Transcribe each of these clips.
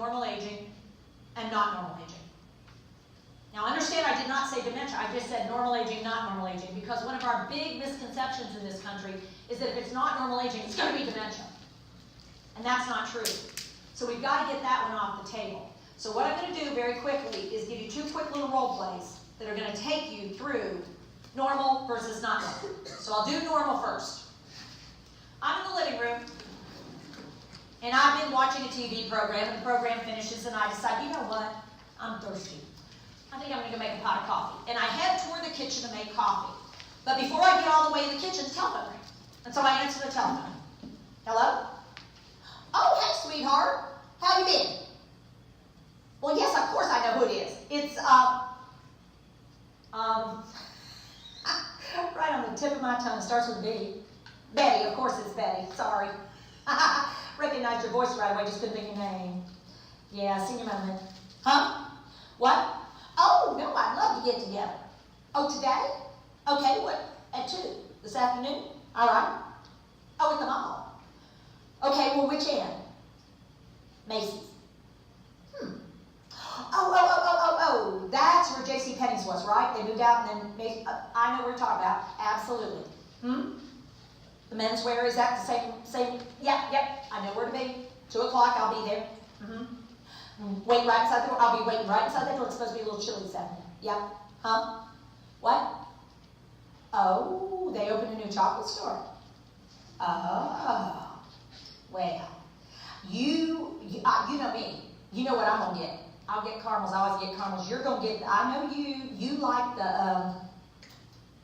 normal aging and not normal aging. Now understand, I did not say dementia. I just said normal aging, not normal aging, because one of our big misconceptions in this country is that if it's not normal aging, it's going to be dementia. And that's not true. So we've got to get that one off the table. So what I'm going to do very quickly is give you 2 quick little role plays that are going to take you through normal versus not normal. So I'll do normal first. I'm in the living room, and I've been watching a TV program, and the program finishes, and I decide, you know what? I'm thirsty. I think I'm going to go make a pot of coffee. And I head toward the kitchen to make coffee. But before I get all the way to the kitchen, the telephone rings. And so I answer the telephone. Hello? Oh, hey, sweetheart. How you been? Well, yes, of course I know who it is. It's, right on the tip of my tongue. Starts with B. Betty, of course it's Betty. Sorry. Recognized your voice right away, just couldn't think your name. Yeah, seen your moment. Huh? What? Oh, no, I'd love to get together. Oh, today? Okay, what? At 2? This afternoon? All right. Oh, at the mall. Okay, well, which end? Macy's. Oh, that's where J.C. Penney's was, right? They moved out and then Macy's. I know what you're talking about. Absolutely. The menswear, is that the same? Yep, I know where to be. 2 o'clock, I'll be there. Wait right inside the door. I'll be waiting right inside the door. It's supposed to be a little chilly this afternoon. Yep. Huh? What? Oh, they opened a new chocolate store. Oh. Well, you know me. You know what I'm going to get. I'll get caramels. I always get caramels. You're going to get, I know you like the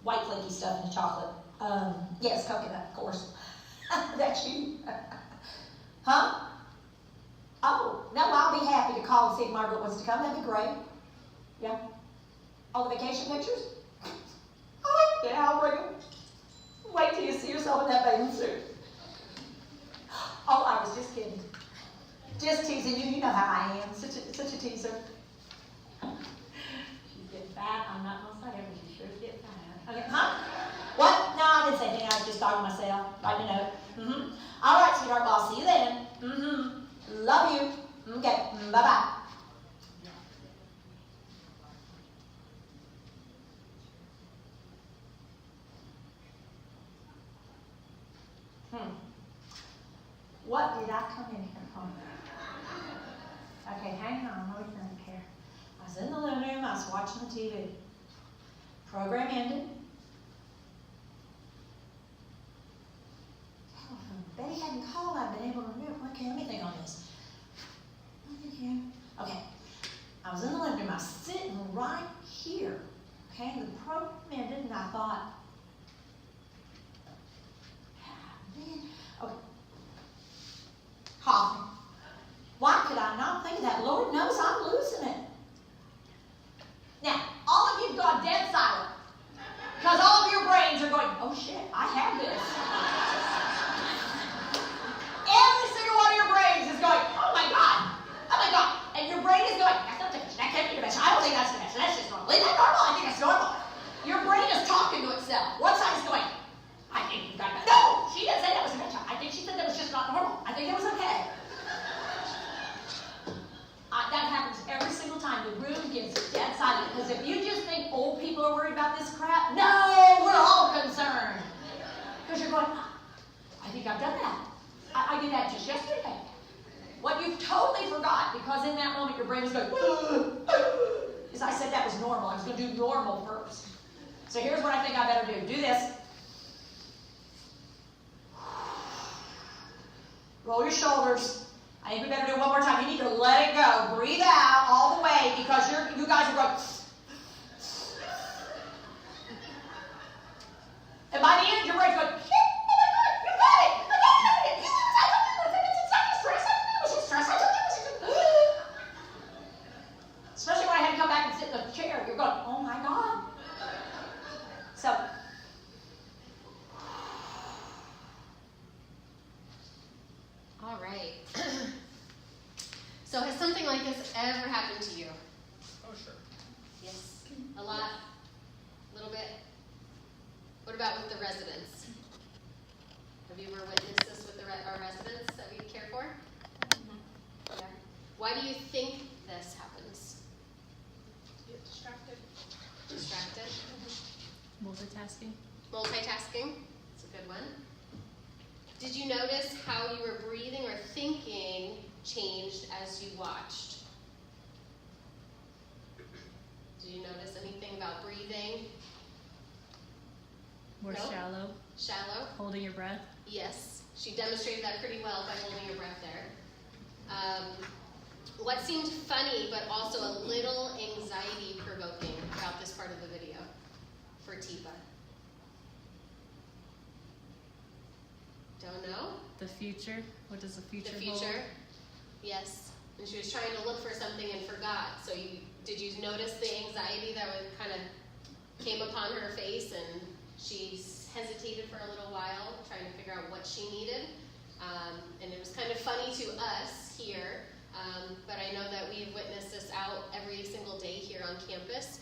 white flaky stuff in the chocolate. Yes, coconut, of course. That's you. Huh? Oh, no, I'll be happy to call and see if Margaret wants to come. That'd be great. Yeah. All the vacation pictures? Oh, yeah, I'll bring them. Wait till you see yourself in that bathing suit. Oh, I was just kidding. Just teasing you. You know how I am. Such a teaser. She's getting fat. I'm not going to say it, but she's sure to get fat. Okay, huh? What? No, I didn't say anything. I was just talking to myself. Writing a note. All right, sweetheart. Well, I'll see you then. Love you. Okay. Bye-bye. What did I come in here for? Okay, hang on. Let me think here. I was in the living room. I was watching the TV. Program ended. Telephone. Betty hadn't called. I've been able to remember. Okay, let me think on this. Nothing here. Okay. I was in the living room. I was sitting right here. Okay, and the program ended, and I thought, man. Okay. Coffee. Why could I not think of that? Lord knows I'm losing it. Now, all of you've gone dead silent. Because all of your brains are going, oh shit, I have this. Every single one of your brains is going, oh my God. And your brain is going, that's not dementia, that can't be dementia. I don't think that's dementia, that's just normal. Is that normal? I think that's normal. Your brain is talking to itself. One side is going, I think you've got that. No, she didn't say that was dementia. I think she said that was just not normal. I think it was okay. That happens every single time. The room gets dead silent. Because if you just think old people are worried about this crap, no, we're all concerned. Because you're going, I think I've done that. I did that just yesterday. What you've totally forgot, because in that moment your brain is going, is I said that was normal. I was going to do normal first. So here's what I think I better do. Do this. Roll your shoulders. I think we better do it one more time. You need to let it go. Breathe out all the way because you guys are going. And by the end, your brain's going, shit, oh my God, you got it. I got it. I told you it's not stress. I told you it was stress. I told you it was. Especially when I had to come back and sit in the chair. You're going, oh my God. So. All right. So has something like this ever happened to you? Oh, sure. Yes. A lot? A little bit? What about with the residents? Have you ever witnessed this with our residents that we care for? Yeah. Why do you think this happens? Get distracted. Distracted? Multitasking. Multitasking, that's a good one. Did you notice how you were breathing or thinking changed as you watched? Did you notice anything about breathing? More Nope. shallow. Shallow? Holding your breath. Yes, she demonstrated that pretty well by holding your breath there. What seemed funny but also a little anxiety provoking about this part of the video for Tifa? Don't know? The future. What does the future The hold? future? Yes. And she was trying to look for something and forgot. So did you notice the anxiety that kind of came upon her face, and she hesitated for a little while trying to figure out what she needed? And it was kind of funny to us here, but I know that we've witnessed this out every single day here on campus,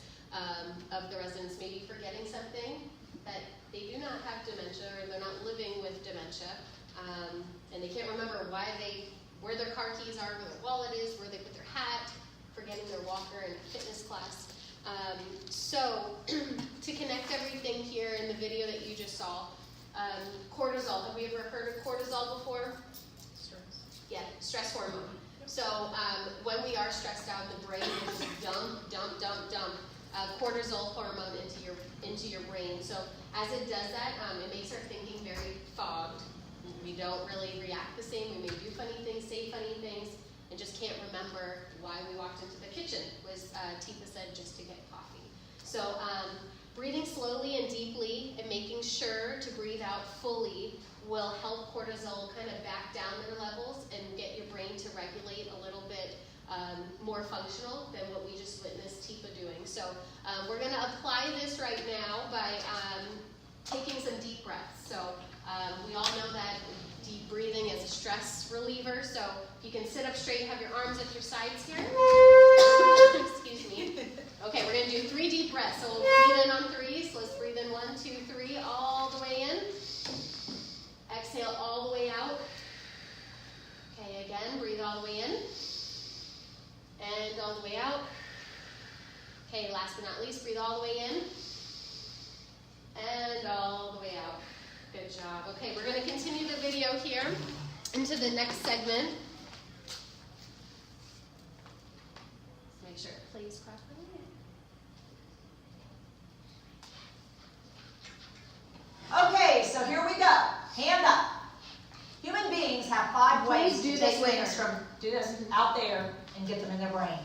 of the residents maybe forgetting something, that they do not have dementia, or they're not living with dementia, and they can't remember where their car keys are, where their wallet is, where they put their hat, forgetting their walker in fitness class. So to connect everything here in the video that you just saw, cortisol. Have we ever heard of cortisol before? Stress. Yeah, stress hormone. So when we are stressed out, the brain will just dump cortisol hormone into your brain. So as it does that, it makes our thinking very fogged. We don't really react the same. We may do funny things, say funny things, and just can't remember why we walked into the kitchen, was Tifa said, just to get coffee. So breathing slowly and deeply and making sure to breathe out fully will help cortisol kind of back down their levels and get your brain to regulate a little bit more functional than what we just witnessed Tifa doing. So we're going to apply this right now by taking some deep breaths. So we all know that deep breathing is a stress reliever. So you can sit up straight, have your arms at your sides here. Excuse me. Okay, we're going to do 3 deep breaths. So we'll breathe in on 3. So let's breathe in 1, 2, 3, all the way in. Exhale all the way out. Okay, again, breathe all the way in. And all the way out. Okay, last but not least, breathe all the way in. And all the way out. Good job. Okay, we're going to continue the video here into the next segment. Let's make sure it plays properly. Okay, so here we go. Hand up. Human beings have 5 ways Please do to this take with things her. from out there and get them in their brain.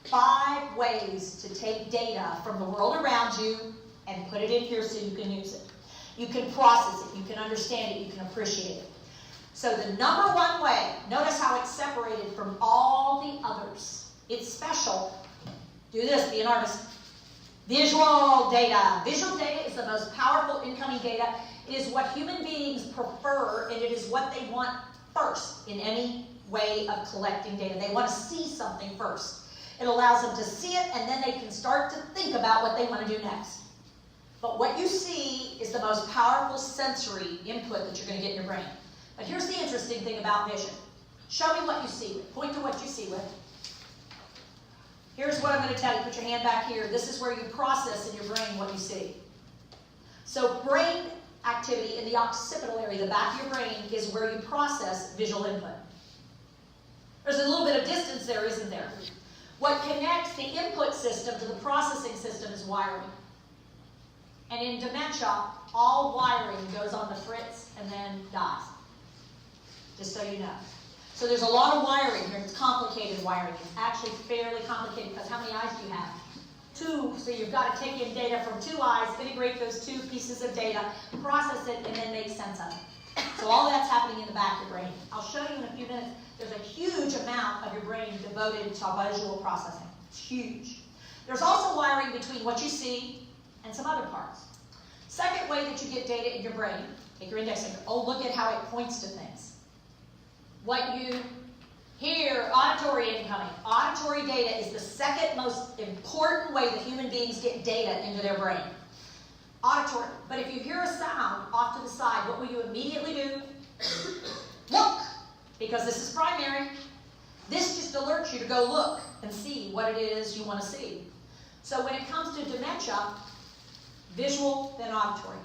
5 ways to take data from the world around you and put it in here so you can use it. You can process it, you can understand it, you can appreciate it. So the number 1 way, notice how it's separated from all the others. It's special. Do this, be an artist. Visual data. Visual data is the most powerful incoming data. It is what human beings prefer, and it is what they want first in any way of collecting data. They want to see something first. It allows them to see it, and then they can start to think about what they want to do next. But what you see is the most powerful sensory input that you're going to get in your brain. But here's the interesting thing about vision. Show me what you see with. Point to what you see with. Here's what I'm going to tell you. Put your hand back here. This is where you process in your brain what you see. So brain activity in the occipital area, the back of your brain, is where you process visual input. There's a little bit of distance there, isn't there? What connects the input system to the processing system is wiring. And in dementia, all wiring goes on the fritz and then dies. Just so you know. So there's a lot of wiring here. It's complicated wiring. It's actually fairly complicated because how many eyes do you have? 2. So you've got to take in data from 2 eyes, integrate those 2 pieces of data, process it, and then make sense of it. So all that's happening in the back of your brain. I'll show you in a few minutes. There's a huge amount of your brain devoted to visual processing. It's huge. There's also wiring between what you see and some other parts. Second way that you get data in your brain, take your index finger. Oh, look at how it points to things. What you hear, auditory incoming. Auditory data is the second most important way that human beings get data into their brain. Auditory. But if you hear a sound off to the side, what will you immediately do? Look, because this is primary. This just alerts alert you to go look and see what it is you want to see. So when it comes to dementia, visual than auditory.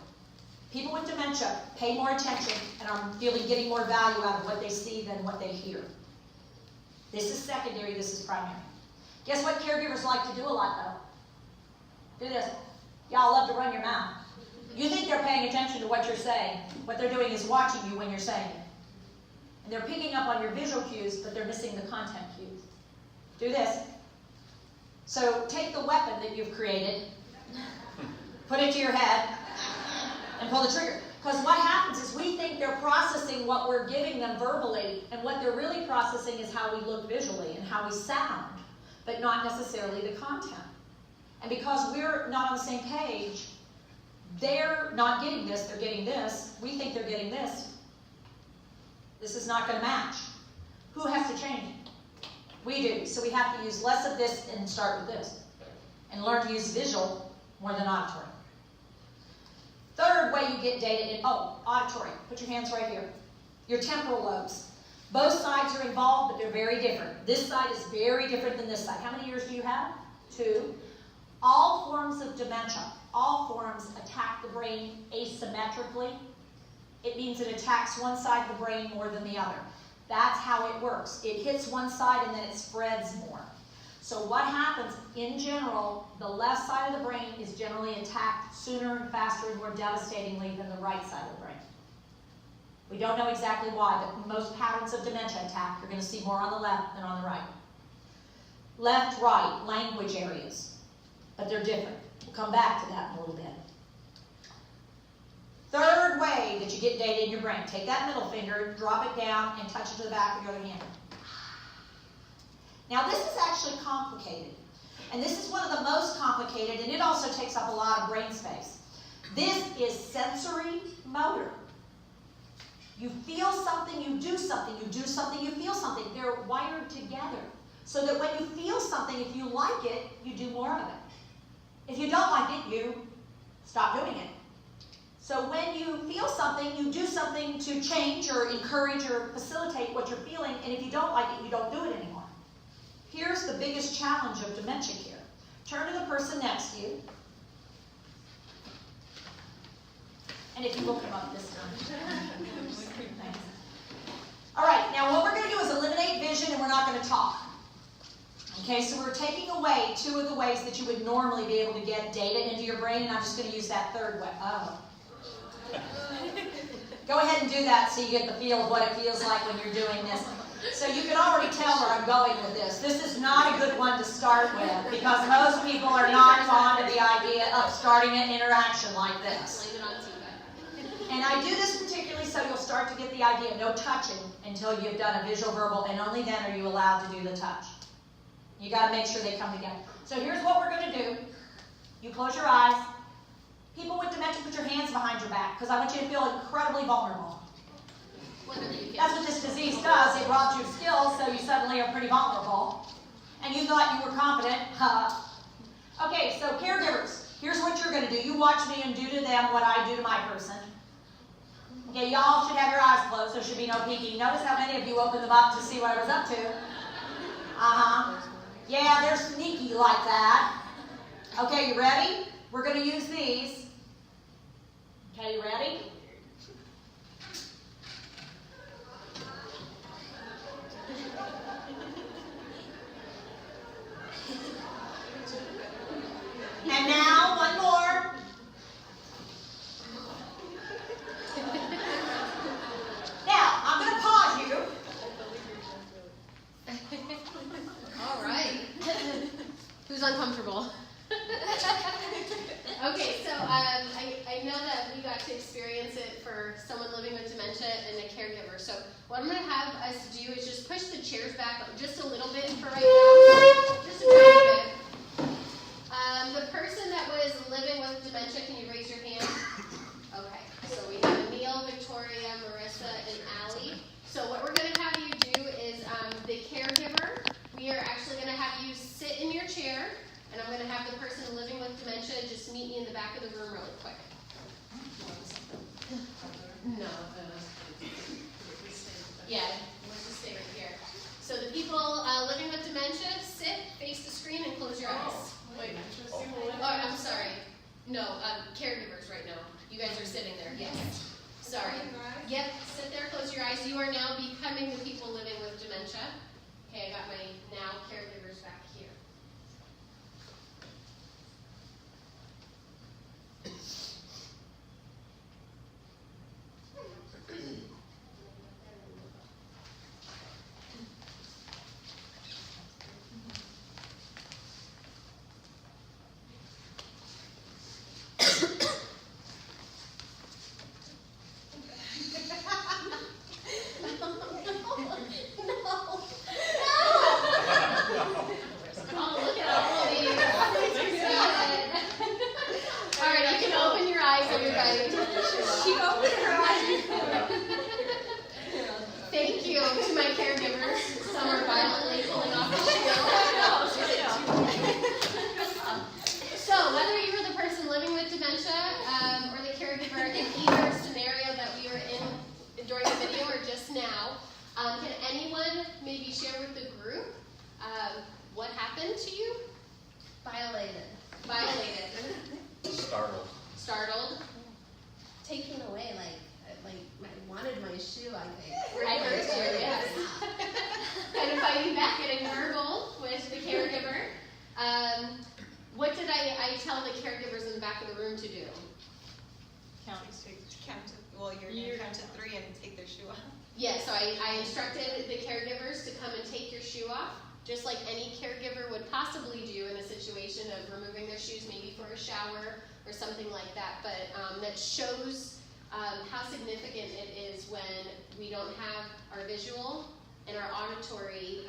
People with dementia pay more attention and are getting more value out of what they see than what they hear. This is secondary, this is primary. Guess what caregivers like to do a lot though? Do this. Y'all love to run your mouth. You think they're paying attention to what you're saying. What they're doing is watching you when you're saying it. And they're picking up on your visual cues, but they're missing the content cues. Do this. So take the weapon that you've created, put it to your head, and pull the trigger. Because what happens is we think they're processing what we're giving them verbally, and what they're really processing is how we look visually and how we sound, but not necessarily the content. And because we're not on the same page, they're not getting this, they're getting this. We think they're getting this. This is not going to match. Who has to change? We do. So we have to use less of this and start with this. And learn to use visual more than auditory. Third way you get data in, auditory. Put your hands right here. Your temporal lobes. Both sides are involved, but they're very different. This side is very different than this side. How many ears do you have? 2. All forms of dementia, all forms attack the brain asymmetrically. It means it attacks one side of the brain more than the other. That's how it works. It hits one side and then it spreads more. So what happens, in general, the left side of the brain is generally attacked sooner and faster and more devastatingly than the right side of the brain. We don't know exactly why, but most patterns of dementia attack, you're going to see more on the left than on the right. Left, right, language areas, but they're different. We'll come back to that in a little bit. Third way that you get data in your brain, take that middle finger, drop it down, and touch it to the back of your other hand. Now this is actually complicated, and this is one of the most complicated, and it also takes up a lot of brain space. This is sensory motor. You feel something, you do something, you do something, you feel something. They're wired together, so that when you feel something, if you like it, you do more of it. If you don't like it, you stop doing it. So when you feel something, you do something to change or encourage or facilitate what you're feeling, and if you don't like it, you don't do it anymore. Here's the biggest challenge of dementia care. Turn to the person next to you. And if you will come up this time. Thanks. All right, now what we're going to do is eliminate vision, and we're not going to talk. Okay, so we're taking away 2 of the ways that you would normally be able to get data into your brain, and I'm just going to use that third way. Oh. Go ahead and do that so you get the feel of what it feels like when you're doing this. So you can already tell where I'm going with this. This is not a good one to start with, because most people are not fond of the idea of starting an interaction like this. And I do this particularly so you'll start to get the idea. No touching until you've done a visual verbal, and only then are you allowed to do the touch. You got to make sure they come together. So here's what we're going to do. You close your eyes. People with dementia, put your hands behind your back, because I want you to feel incredibly vulnerable. That's what this disease does. It robs you of skills, so you suddenly are pretty vulnerable. And you thought you were confident. Okay, so caregivers, here's what you're going to do. You watch me and do to them what I do to my person. Okay, y'all should have your eyes closed. There should be no peeking. Notice how many of you opened them up to see what I was up to. Yeah, they're sneaky like that. Okay, you ready? We're going to use these. Okay, you ready? And now, one more. Now, I'm going to pause you. All right. Who's uncomfortable? Okay, so I know that we got to experience it for someone living with dementia and a caregiver. So what I'm going to have us do is just push the chairs back just a little bit for right now. Just a tiny bit. The person that was living with dementia, can you raise your hand? Okay, so we have Emil, Victoria, Marissa, and Allie. So what we're going to have you do is the caregiver, we are actually going to have you sit in your chair, and I'm going to have the person living with dementia just meet me in the back of the room really quick. No. Yeah, let's just stay right here. So the people living with dementia your eyes. Wait, Oh, I'm sorry. No, caregivers right now. You guys are sitting there. Yes. Sorry. Yep, sit there, close your eyes. You are now becoming the people living with dementia. Okay, I got my now caregivers back here. Oh, look at all of these. All right, you can open your eyes, everybody. She opened her eyes. Thank you to my caregivers. Some are violently pulling off the shield. So, whether you were the person living with dementia or the caregiver in either scenario that we were in during the video or just now, can anyone maybe share with the group what happened to you? Violated. Startled. Startled? Taken away, like I wanted my shoe, I think. I heard you, yes. Kind of fighting back, getting verbal with the caregiver. What did I tell the caregivers in the back of the room to do? Count to, well, you're gonna count to 3 and take their shoe off. Yeah, so I instructed the caregivers to come and take your shoe off, just like any caregiver would possibly do in a situation of removing their shoes, maybe for a shower or something like that. But that shows how significant it is when we don't have our visual and our auditory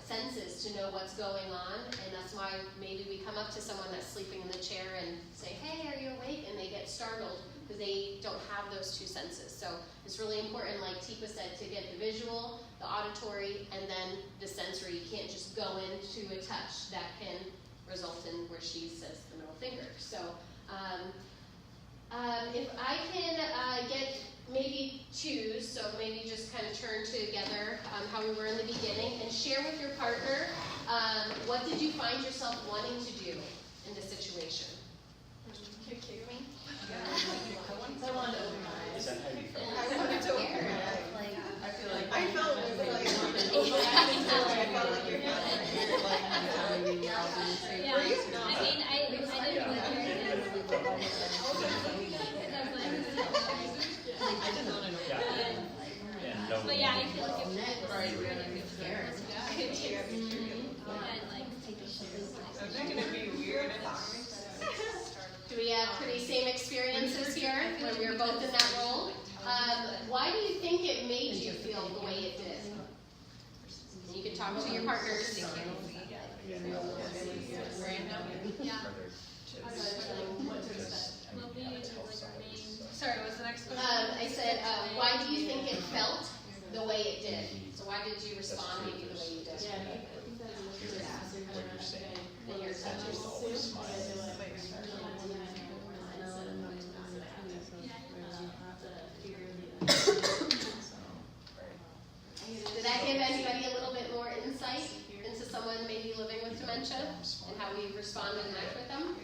senses to know what's going on, and that's why maybe we come up to someone that's sleeping in the chair and say, hey, are you awake? And they get startled because they don't have those two senses. So it's really important, like Tipa said, to get the visual, the auditory, and then the sensory. You can't just go into a touch that can result in where she says the middle finger. So if I can maybe choose, so maybe just kind of turn together how we were in the beginning and share with your partner what did you find yourself wanting to do in this situation? Can you kick me? I wanted to open my eyes. Is that how you felt? I wanted to open my eyes. I felt like I felt like you're not Yeah, I mean, I didn't but yeah, I feel like it was I'm not gonna be weird. Do we have pretty same experiences here when we were both in that role? Why do you think it made you feel the way it did? You can talk to your partners. yeah. Well, we like our main. Sorry, what's the next question? I said, why do you think it felt the way it did? So why did you respond maybe the way you did? What you're saying. And your touches. Always smile. Did that give anybody a little bit more insight into someone maybe living with dementia and how we respond and act with them?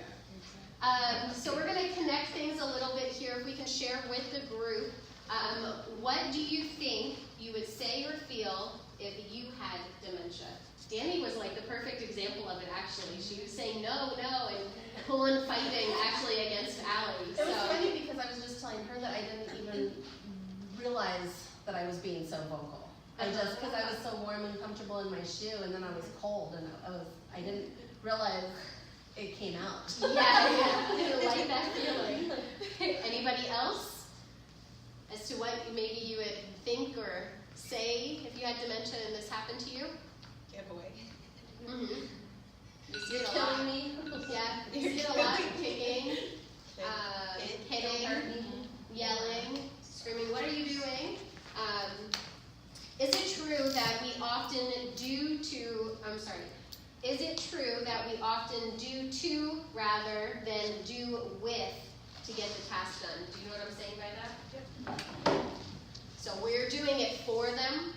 So we're going to connect things a little bit here. If we can share with the group, what do you think you would say or feel if you had dementia? Danny was like the perfect example of it, actually. She was saying no, and pulling, fighting actually against Allie. It was funny because I was just telling her that I didn't even realize that I was being so vocal. Because I was so warm and comfortable in my shoe, and then I was cold, and I didn't realize it came out. Yeah, I didn't like that feeling. Anybody else? As to what maybe you would think or say if you had dementia and this happened to you? Get away. Mm-hmm. You're killing me. Yeah, you see a lot of kicking, hitting, yelling, screaming, what are you doing? Is it true that we often is it true that we often do to rather than do with to get the task done? Do you know what I'm saying by that? Yep. So we're doing it for them